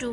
2,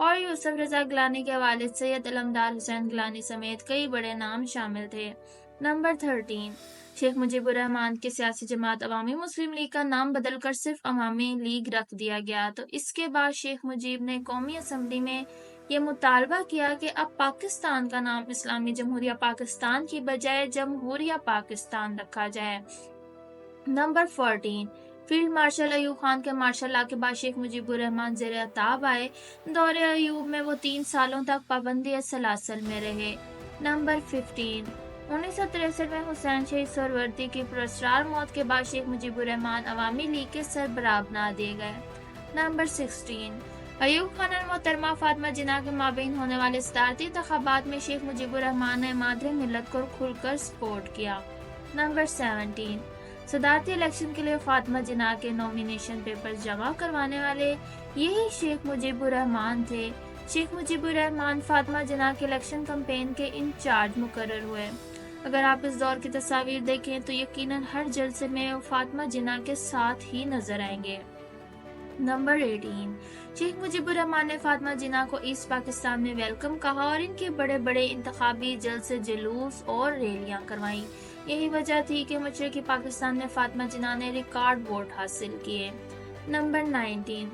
اور یوسف رضا گیلانی کے والد سید علمدار حسین گیلانی سمیت کئی بڑے نام شامل تھے۔ نمبر 13، شیخ مجیب الرحمان کی سیاسی جماعت عوامی مسلم لیگ کا نام بدل کر صرف عوامی لیگ رکھ دیا گیا، تو اس کے بعد شیخ مجیب نے قومی اسمبلی میں یہ مطالبہ کیا کہ اب پاکستان کا نام اسلامی جمہوریہ پاکستان کی بجائے جمہوریہ پاکستان رکھا جائے۔ Number 14، field marshal Ayub Khan کے مارشل لا کے بعد شیخ مجیب الرحمان زیر عتاب آئے۔ دورِ ایوب میں وہ 3 سالوں تک پابندی سلاسل میں رہے۔ نمبر 15، 1963 میں حسین شہید سہروردی کی پراسرار موت کے بعد شیخ مجیب الرحمان عوامی لیگ کے سربراہ بنا دیے گئے۔ نمبر 16، ایوب خان اور محترمہ فاطمہ جناح کے مابین ہونے والے صدارتی انتخابات میں شیخ مجیب الرحمان نے مادر ملت کو کھل کر سپورٹ کیا۔ نمبر 17، صدارتی الیکشن کے لیے فاطمہ جناح کے نومینیشن پیپرز جمع کروانے والے یہی شیخ مجیب الرحمان تھے۔ شیخ مجیب الرحمان فاطمہ جناح کے الیکشن کمپین کے انچارج مقرر ہوئے۔ اگر آپ اس دور کی تصاویر دیکھیں تو یقیناً ہر جلسے میں وہ فاطمہ جناح کے ساتھ ہی نظر آئیں گے۔ نمبر 18، شیخ مجیب الرحمان نے فاطمہ جناح کو ایسٹ پاکستان میں ویلکم کہا اور ان کے بڑے بڑے انتخابی جلسے، جلوس اور ریلیاں کروائیں۔ یہی وجہ تھی کہ مشرقی پاکستان میں فاطمہ جناح نے ریکارڈ ووٹ حاصل کیے۔ نمبر 19،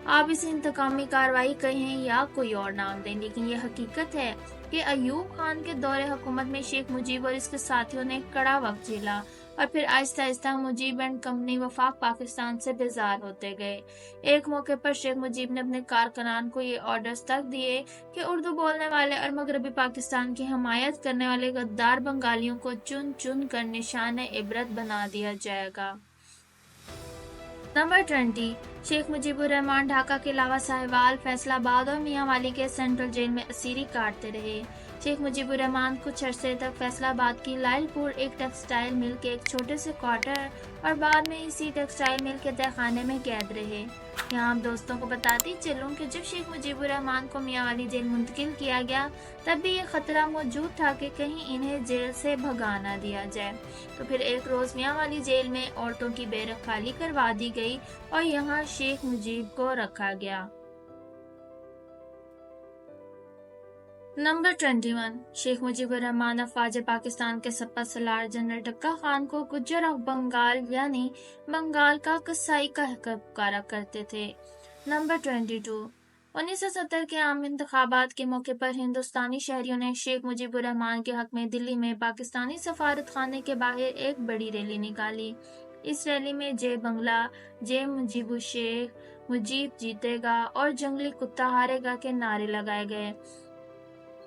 آپ اسے انتقامی کارروائی کہیں یا کوئی اور نام دیں، لیکن یہ حقیقت ہے کہ ایوب خان کے دور حکومت میں شیخ مجیب اور اس کے ساتھیوں نے کڑا وقت جھیلا اور پھر آہستہ آہستہ مجیب اینڈ کمپنی وفاق پاکستان سے بیزار ہوتے گئے۔ ایک موقع پر شیخ مجیب نے اپنے کارکنان کو یہ آرڈرز تک دیے کہ اردو بولنے والے اور مغربی پاکستان کی حمایت کرنے والے غدار بنگالیوں کو چن چن کر نشان عبرت بنا دیا جائے گا۔ نمبر 20، شیخ مجیب الرحمان ڈھاکہ کے علاوہ ساہیوال، فیصل آباد اور میاں والی کے سینٹرل جیل میں اسیری کاٹتے رہے۔ شیخ مجیب الرحمان کچھ عرصے تک فیصل آباد کی لائل پور ایک ٹیکسٹائل مل کے ایک چھوٹے سے کوارٹر اور بعد میں اسی ٹیکسٹائل مل کے تہہ خانے میں قید رہے۔ یہاں آپ دوستوں کو بتاتی چلوں کہ جب شیخ مجیب الرحمان کو میاں والی جیل منتقل کیا گیا تب بھی یہ خطرہ موجود تھا کہ کہیں انہیں جیل سے بھگا نہ دیا جائے، تو پھر ایک روز میاں والی جیل میں عورتوں کی بیرک خالی کروا دی گئی اور یہاں شیخ مجیب کو رکھا گیا۔ نمبر 21، شیخ مجیب الرحمان افواج پاکستان کے سپہ سالار جنرل ڈکا خان کو گجر آف بنگال یعنی بنگال کا قصائی کہہ کر پکارا کرتے تھے۔ نمبر 22، 1970 کے عام انتخابات کے موقع پر ہندوستانی شہریوں نے شیخ مجیب الرحمان کے حق میں دلی میں پاکستانی سفارت خانے کے باہر ایک بڑی ریلی نکالی۔ اس ریلی میں جے بنگلہ، جے مجیب الشیخ، مجیب جیتے گا اور جنگلی کتا ہارے گا کے نعرے لگائے گئے۔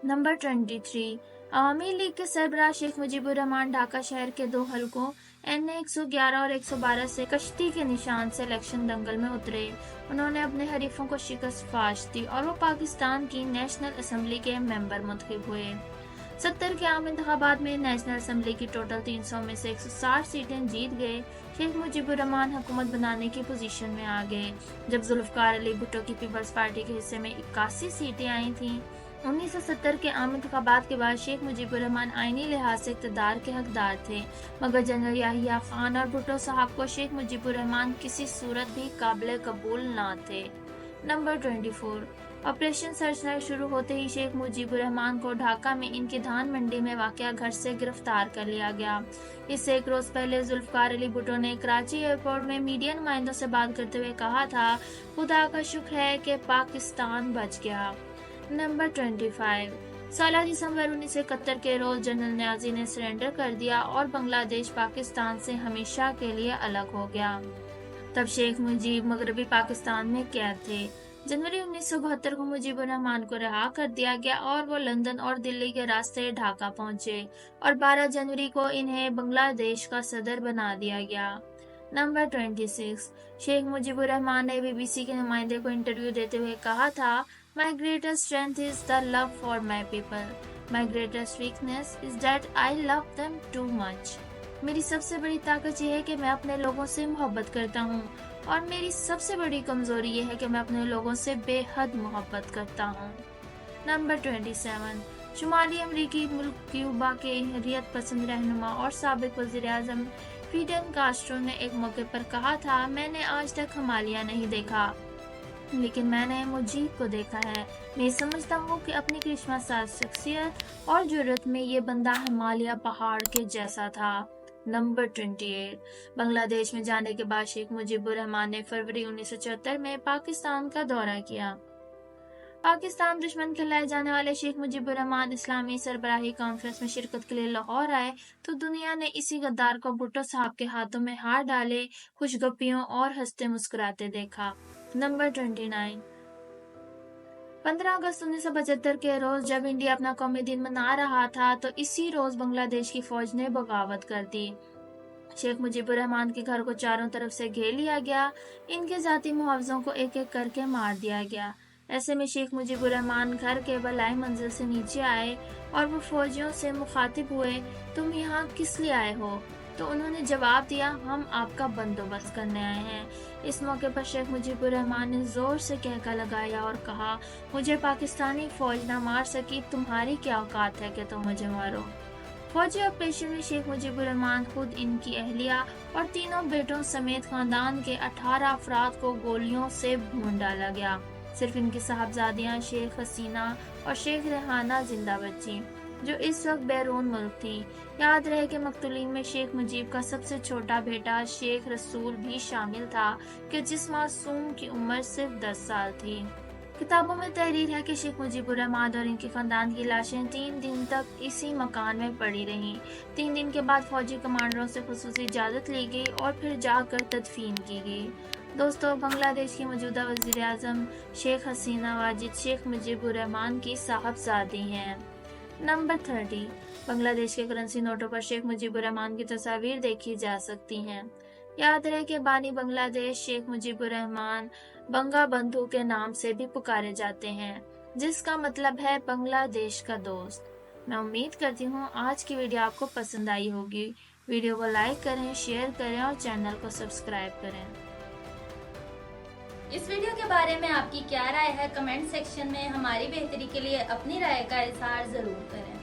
نمبر 23، عوامی لیگ کے سربراہ شیخ مجیب الرحمان ڈھاکہ شہر کے 2 حلقوں این 111 اور 112 سے کشتی کے نشان سے الیکشن دنگل میں اترے۔ انہوں نے اپنے حریفوں کو شکست فاش دی اور وہ پاکستان کی نیشنل اسمبلی کے ممبر منتخب ہوئے۔ 70 کے عام انتخابات میں نیشنل اسمبلی کی ٹوٹل 300 میں سے 160 سیٹیں جیت گئے۔ شیخ مجیب الرحمان حکومت بنانے کی پوزیشن میں آ گئے جب ذوالفقار علی بھٹو کی پیپلز پارٹی کے حصے میں 81 سیٹیں آئی تھیں۔ 1970 کے عام انتخابات کے بعد شیخ مجیب الرحمان آئینی لحاظ سے اقتدار کے حقدار تھے، مگر جنرل یحییٰ خان اور بھٹو صاحب کو شیخ مجیب الرحمان کسی صورت بھی قابل قبول نہ تھے۔ نمبر 24، آپریشن سرچ لائٹ شروع ہوتے ہی شیخ مجیب الرحمان کو ڈھاکہ میں ان کی دھان منڈی میں واقع گھر سے گرفتار کر لیا گیا۔ اس سے ایک روز پہلے ذوالفقار علی بھٹو نے کراچی ایئرپورٹ میں میڈیا نمائندوں سے بات کرتے ہوئے کہا تھا، خدا کا شکر ہے کہ پاکستان بچ گیا۔ نمبر 25، 16 دسمبر 1971 کے روز جنرل نیازی نے سرنڈر کر دیا اور بنگلہ دیش پاکستان سے ہمیشہ کے لیے الگ ہو گیا۔ تب شیخ مجیب مغربی پاکستان میں قید تھے۔ جنوری 1972 کو مجیب الرحمان کو رہا کر دیا گیا اور وہ لندن اور دلی کے راستے ڈھاکہ پہنچے اور 12 جنوری کو انہیں بنگلہ دیش کا صدر بنا دیا گیا۔ نمبر 26، شیخ مجیب الرحمان نے BBC کے نمائندے کو انٹرویو دیتے ہوئے کہا تھا، My greatest strength is the love for my people. My greatest weakness is that I love them too much. میری سب سے بڑی طاقت یہ ہے کہ میں اپنے لوگوں سے محبت کرتا ہوں اور میری سب سے بڑی کمزوری یہ ہے کہ میں اپنے لوگوں سے بے حد محبت کرتا ہوں۔ نمبر 27، شمالی امریکی ملک کیوبا کے حریت پسند رہنما اور سابق وزیر اعظم فیڈل کاسٹرو نے ایک موقع پر کہا تھا، میں نے آج تک ہمالیہ نہیں دیکھا لیکن میں نے مجیب کو دیکھا ہے۔ میں سمجھتا ہوں کہ اپنی کرشمہ ساز شخصیت اور جرأت میں یہ بندہ ہمالیہ پہاڑ کے جیسا تھا۔ نمبر 28 بنگلہ دیش میں جانے کے بعد شیخ مجیب الرحمان نے فروری 1974 میں پاکستان کا دورہ کیا۔ پاکستان دشمن کہلائے جانے والے شیخ مجیب الرحمان اسلامی سربراہی کانفرنس میں شرکت کے لیے لاہور آئے تو دنیا نے اسی غدار کو بھٹو صاحب کے ہاتھوں میں ہار ڈالے خوش گپیوں اور ہنستے مسکراتے دیکھا۔ نمبر 29 15 اگست 1975 کے روز جب انڈیا اپنا قومی دن منا رہا تھا تو اسی روز بنگلہ دیش کی فوج نے بغاوت کر دی۔ شیخ مجیب الرحمان کے گھر کو چاروں طرف سے گھیر لیا گیا۔ ان کے ذاتی محافظوں کو ایک ایک کر کے مار دیا گیا۔ ایسے میں شیخ مجیب الرحمان گھر کے بالائی منزل سے نیچے آئے اور وہ فوجیوں سے مخاطب ہوئے، تم یہاں کس لیے آئے ہو؟ تو انہوں نے جواب دیا، ہم آپ کا بندوبست کرنے آئے ہیں۔ اس موقع پر شیخ مجیب الرحمان نے زور سے کہکا لگایا اور کہا، مجھے پاکستانی فوج نہ مار سکی، تمہاری کیا اوقات ہے کہ تم مجھے مارو؟ فوجی آپریشن میں شیخ مجیب الرحمان خود، ان کی اہلیہ اور تینوں بیٹوں سمیت خاندان کے 18 افراد کو گولیوں سے بھون ڈالا گیا۔ صرف ان کی صاحبزادیاں شیخ حسینہ اور شیخ ریحانہ زندہ بچیں، جو اس وقت بیرون ملک تھیں۔ یاد رہے کہ مقتولین میں شیخ مجیب کا سب سے چھوٹا بیٹا شیخ رسول بھی شامل تھا کہ جس معصوم کی عمر صرف 10 سال تھی۔ کتابوں میں تحریر ہے کہ شیخ مجیب الرحمان اور ان کے خاندان کی لاشیں 3 دن تک اسی مکان میں پڑی رہیں۔ 3 دن کے بعد فوجی کمانڈروں سے خصوصی اجازت لی گئی اور پھر جا کر تدفین کی گئی۔ دوستو، بنگلہ دیش کی موجودہ وزیر اعظم شیخ حسینہ واجد شیخ مجیب الرحمان کی صاحبزادی ہیں۔ نمبر 30 بنگلہ دیش کے کرنسی نوٹوں پر شیخ مجیب الرحمان کی تصاویر دیکھی جا سکتی ہیں۔ یاد رہے کہ بانی بنگلہ دیش شیخ مجیب الرحمان بنگا بندھو کے نام سے بھی پکارے جاتے ہیں، جس کا مطلب ہے بنگلہ دیش کا دوست۔ میں امید کرتی ہوں آج کی ویڈیو آپ کو پسند آئی ہوگی۔ ویڈیو کو لائک کریں، شیئر کریں اور چینل کو سبسکرائب کریں۔ اس ویڈیو کے بارے میں آپ کی کیا رائے ہے؟ کمنٹ سیکشن میں ہماری بہتری کے لیے اپنی رائے کا اظہار ضرور کریں۔